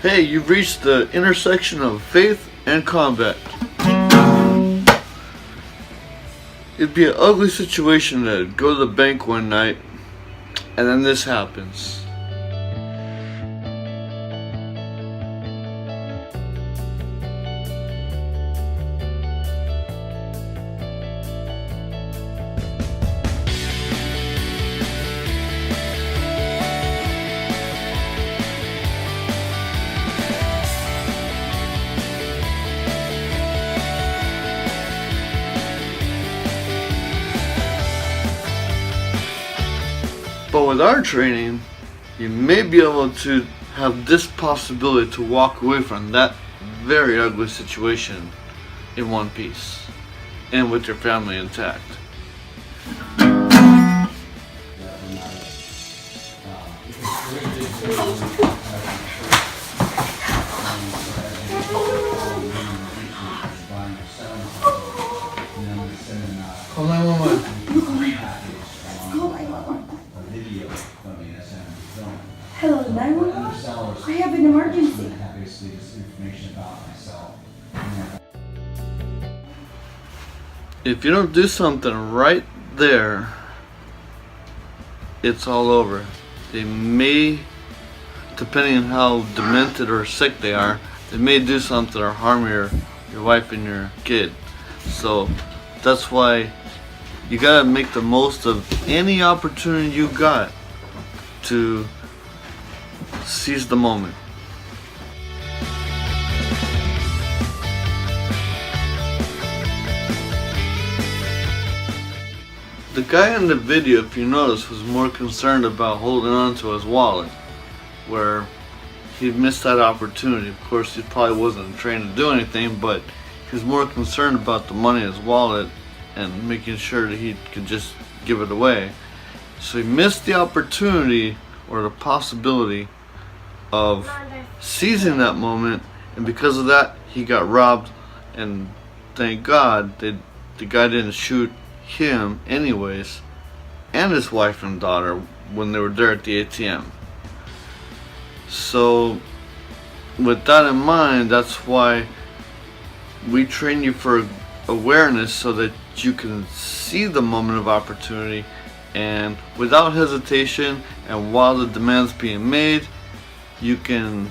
Hey, you've reached the intersection of faith and combat. It'd be an ugly situation to go to the bank one night and then this happens. But with our training, you may be able to have this possibility to walk away from that very ugly situation in one piece and with your family intact. Call 911. Hello, 911? I have an emergency. If you don't do something right there, it's all over. They may, depending on how demented or sick they are, they may do something or harm your wife and your kid. So that's why you gotta make the most of any opportunity you got to seize the moment. The guy in the video, if you notice, was more concerned about holding on to his wallet, where he missed that opportunity. Of course, he probably wasn't trained to do anything, but he was more concerned about the money in his wallet and making sure that he could just give it away. So he missed the opportunity or the possibility of seizing that moment, and because of that he got robbed. And thank God that the guy didn't shoot him anyways, and his wife and daughter when they were there at the ATM. So with that in mind, that's why we train you for awareness, so that you can see the moment of opportunity and without hesitation, and while the demand's being made, you can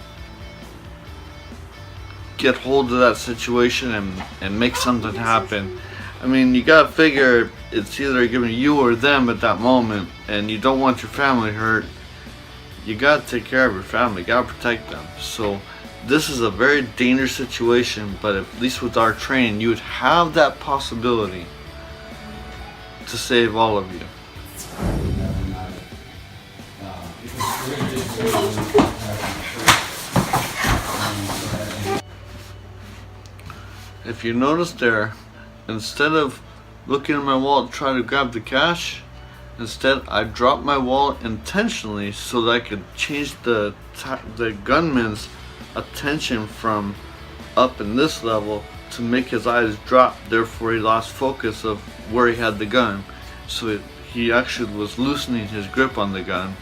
get hold of that situation and make something happen. I mean, you gotta figure it's either giving you or them at that moment, and you don't want your family hurt. You gotta take care of your family, you gotta protect them. So this is a very dangerous situation, but at least with our training, you would have that possibility to save all of you. If you notice there, instead of looking in my wallet to try to grab the cash, instead I dropped my wallet intentionally so that I could change the gunman's attention from up in this level to make his eyes drop. Therefore he lost focus of where he had the gun. So he actually was loosening his grip on the gun,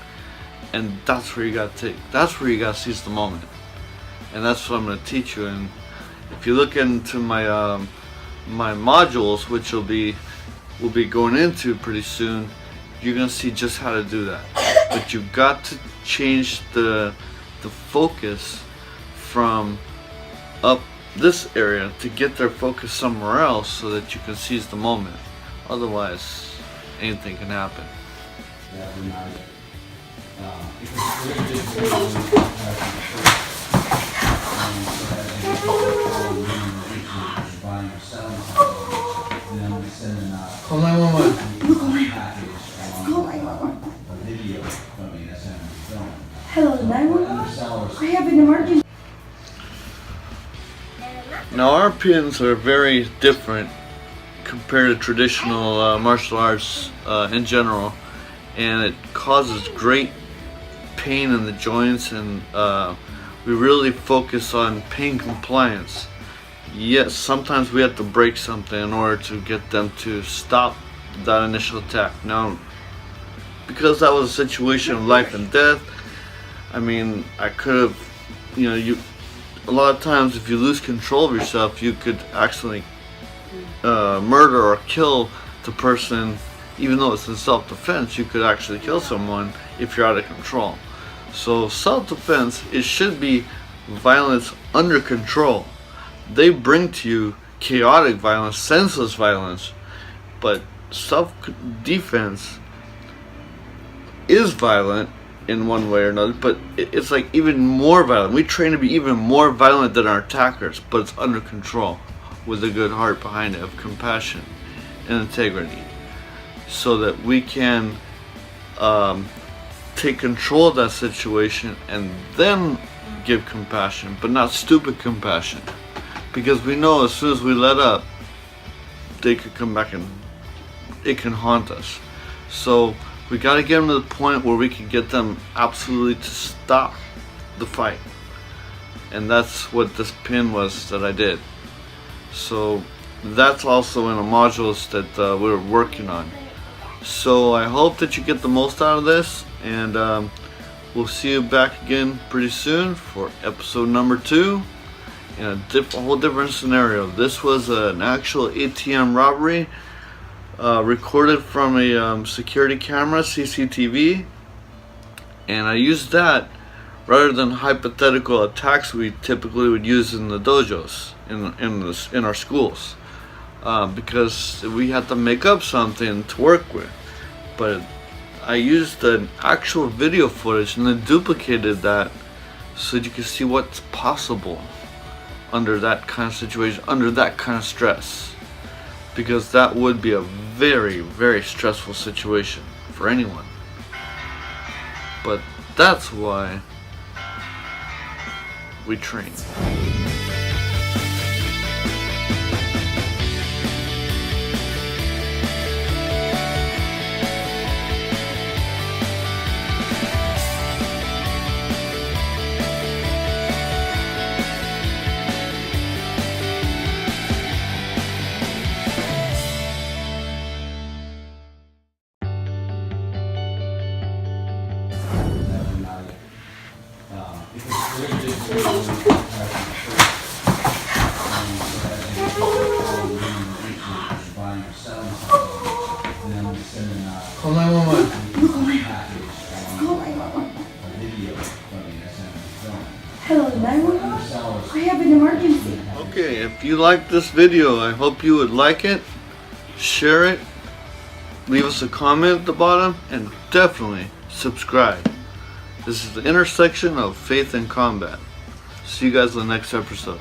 and that's where you gotta take. That's where you gotta seize the moment. And that's what I'm gonna teach you. And if you look into my my modules, which we'll be going into pretty soon, you're gonna see just how to do that. But you've got to change the focus from up this area to get their focus somewhere else, so that you can seize the moment. Otherwise, anything can happen. Call 911. Call 911. Hello, 911? I have an emergency. Now our pins are very different compared to traditional martial arts in general, and it causes great pain in the joints, and we really focus on pain compliance. Yes, sometimes we have to break something in order to get them to stop that initial attack. Now, because that was a situation of life and death, I mean, I could have a lot of times if you lose control of yourself, you could accidentally murder or kill the person. Even though it's in self-defense, you could actually kill someone if you're out of control. So self-defense, it should be violence under control. They bring to you chaotic violence, senseless violence, but self-defense is violent in one way or another, but it's like even more violent. We train to be even more violent than our attackers, but it's under control with a good heart behind it of compassion and integrity, so that we can take control of that situation and then give compassion, but not stupid compassion, because we know as soon as we let up, they could come back and it can haunt us. So we got to get them to the point where we can get them absolutely to stop the fight, and that's what this pin was that I did. So that's also in a modules that we're working on. So I hope that you get the most out of this, and we'll see you back again pretty soon for episode number 2 in a whole different scenario. This was an actual ATM robbery recorded from a security camera, CCTV, and I used that rather than hypothetical attacks we typically would use in the dojos in our schools, because we had to make up something to work with. But I used the actual video footage and then duplicated that so that you can see what's possible under that kind of situation, under that kind of stress, because that would be a very, very stressful situation for anyone. But that's why we train. Call 911. Hello, 911. I have an emergency. Okay, if you like this video, I hope you would like it, share it, leave us a comment at the bottom, and definitely subscribe. This is the intersection of faith and combat. See you guys in the next episode.